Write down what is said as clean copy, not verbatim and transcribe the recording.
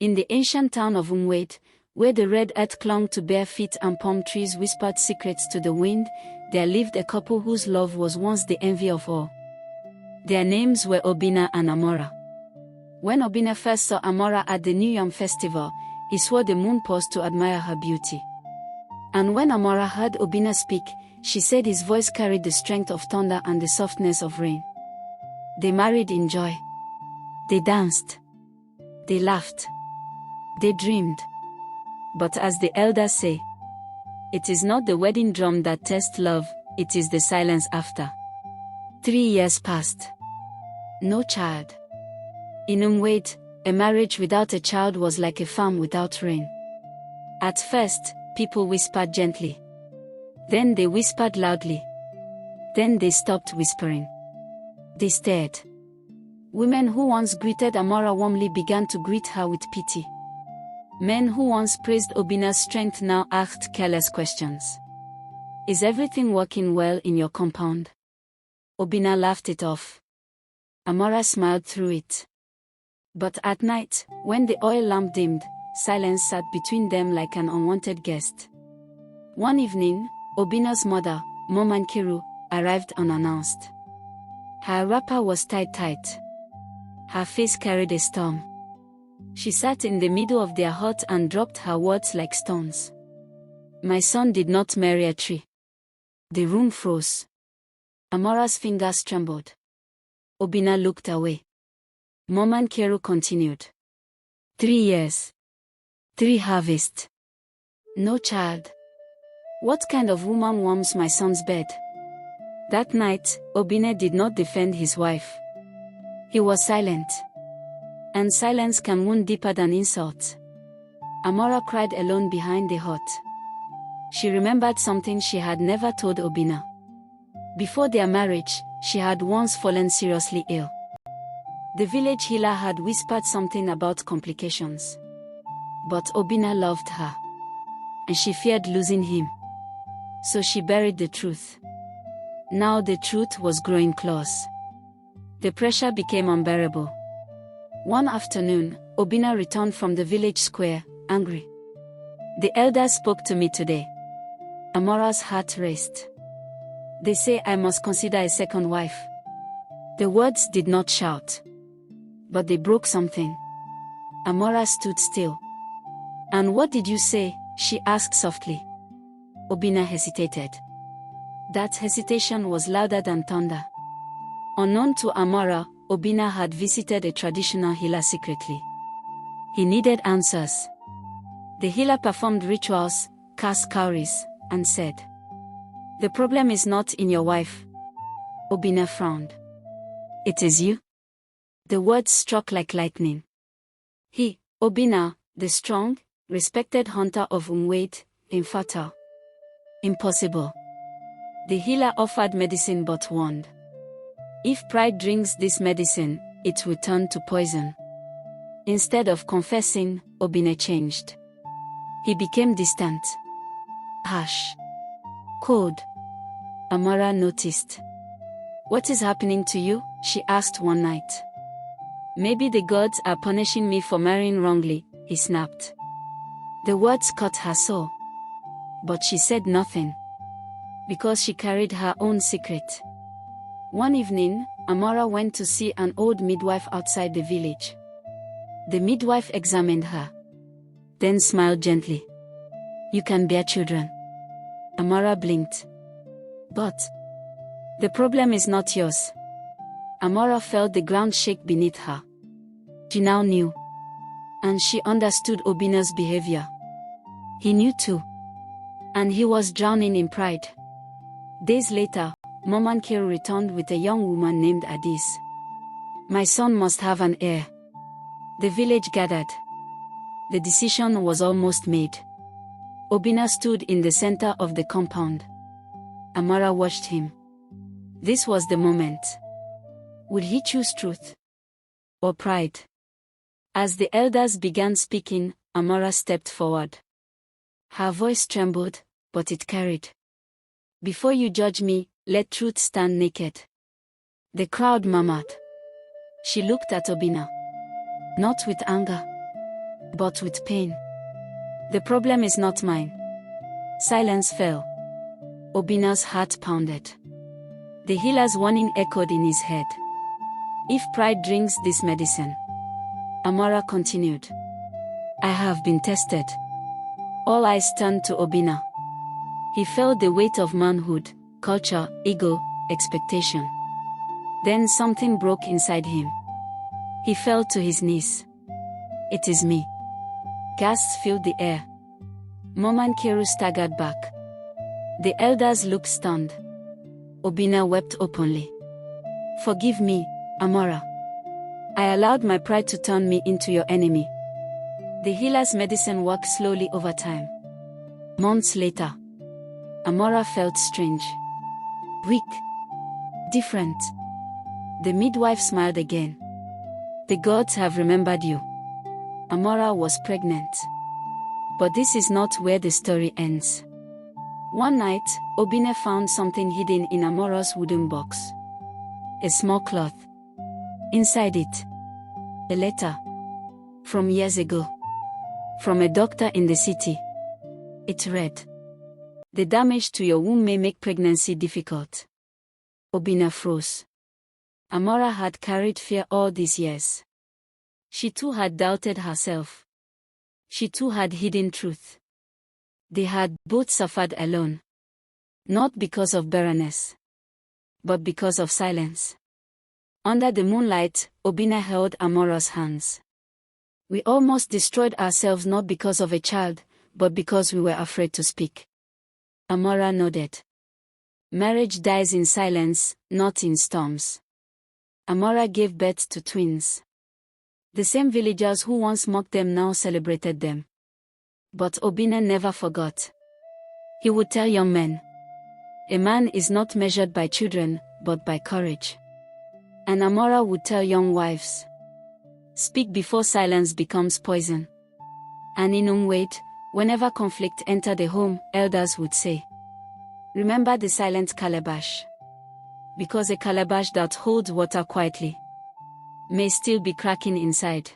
In the ancient town of Umwait, where the red earth clung to bare feet and palm trees whispered secrets to the wind, there lived a couple whose love was once the envy of all. Their names were Obinna and Amora. When Obinna first saw Amora at the New Yam festival, he swore the moon paused to admire her beauty. And when Amora heard Obinna speak, she said his voice carried the strength of thunder and the softness of rain. They married in joy. They danced. They laughed. They dreamed. But as the elders say, it is not the wedding drum that tests love, it is the silence after. 3 years passed. No child. In Umwait, a marriage without a child was like a farm without rain. At first, people whispered gently. Then they whispered loudly. Then they stopped whispering. They stared. Women who once greeted Amora warmly began to greet her with pity. Men who once praised Obinna's strength now asked careless questions. Is everything working well in your compound? Obinna laughed it off. Amora smiled through it. But at night, when the oil lamp dimmed, silence sat between them like an unwanted guest. One evening, Obinna's mother, Momankiru, arrived unannounced. Her wrapper was tied tight. Her face carried a storm. She sat in the middle of their hut and dropped her words like stones. My son did not marry a tree. The room froze. Amora's fingers trembled. Obinna looked away. Momankiru continued. 3 years. 3 harvests. No child. What kind of woman warms my son's bed? That night, Obinna did not defend his wife. He was silent. And silence can wound deeper than insult. Amora cried alone behind the hut. She remembered something she had never told Obinna. Before their marriage, she had once fallen seriously ill. The village healer had whispered something about complications. But Obinna loved her. And she feared losing him. So she buried the truth. Now the truth was growing close. The pressure became unbearable. One afternoon, Obinna returned from the village square, angry. The elders spoke to me today. Amora's heart raced. They say I must consider a second wife. The words did not shout. But they broke something. Amora stood still. And what did you say? She asked softly. Obinna hesitated. That hesitation was louder than thunder. Unknown to Amora, Obinna had visited a traditional healer secretly. He needed answers. The healer performed rituals, cast cowries, and said, "The problem is not in your wife." Obinna frowned. "It is you?" The words struck like lightning. He, Obinna, the strong, respected hunter of Umwait, infertile. Impossible. The healer offered medicine but warned. If pride drinks this medicine, it will turn to poison. Instead of confessing, Obinna changed. He became distant. Harsh. Cold. Amora noticed. "What is happening to you?" she asked one night. "Maybe the gods are punishing me for marrying wrongly," he snapped. The words cut her soul. But she said nothing. Because she carried her own secret. One evening, Amora went to see an old midwife outside the village. The midwife examined her. Then smiled gently. "You can bear children." Amora blinked. "But the problem is not yours." Amora felt the ground shake beneath her. She now knew. And she understood Obinna's behavior. He knew too. And he was drowning in pride. Days later, Momankiru returned with a young woman named Adis. "My son must have an heir." The village gathered. The decision was almost made. Obinna stood in the center of the compound. Amora watched him. This was the moment. Would he choose truth? Or pride? As the elders began speaking, Amora stepped forward. Her voice trembled, but it carried. "Before you judge me, let truth stand naked." The crowd murmured. She looked at Obinna. Not with anger. but with pain. The problem is not mine. Silence fell. Obina's heart pounded. The healer's warning echoed in his head. If pride drinks this medicine. Amara continued. I have been tested. All eyes turned to Obina. He felt the weight of manhood, culture, ego, expectation. Then something broke inside him. He fell to his knees. It is me. Gasps filled the air. Mom and Keru staggered back. The elders looked stunned. Obina wept openly. Forgive me, Amara. I allowed my pride to turn me into your enemy. The healer's medicine worked slowly over time. Months later, Amara felt strange. Weak. Different. The midwife smiled again. The gods have remembered you. Amara was pregnant. But this is not where the story ends. One night, Obina found something hidden in Amara's wooden box. A small cloth. Inside it, a letter. From years ago. From a doctor in the city. It read, the damage to your womb may make pregnancy difficult. Obina froze. Amara had carried fear all these years. She too had doubted herself. She too had hidden truth. They had both suffered alone. Not because of barrenness, but because of silence. Under the moonlight, Obina held Amara's hands. We almost destroyed ourselves not because of a child, but because we were afraid to speak. Amara nodded. Marriage dies in silence, not in storms. Amara gave birth to twins. The same villagers who once mocked them now celebrated them. But Obina never forgot. He would tell young men, a man is not measured by children, but by courage. And Amara would tell young wives, speak before silence becomes poison. And in Umwait, whenever conflict entered the home, elders would say, remember the silent calabash. Because a calabash that holds water quietly may still be cracking inside.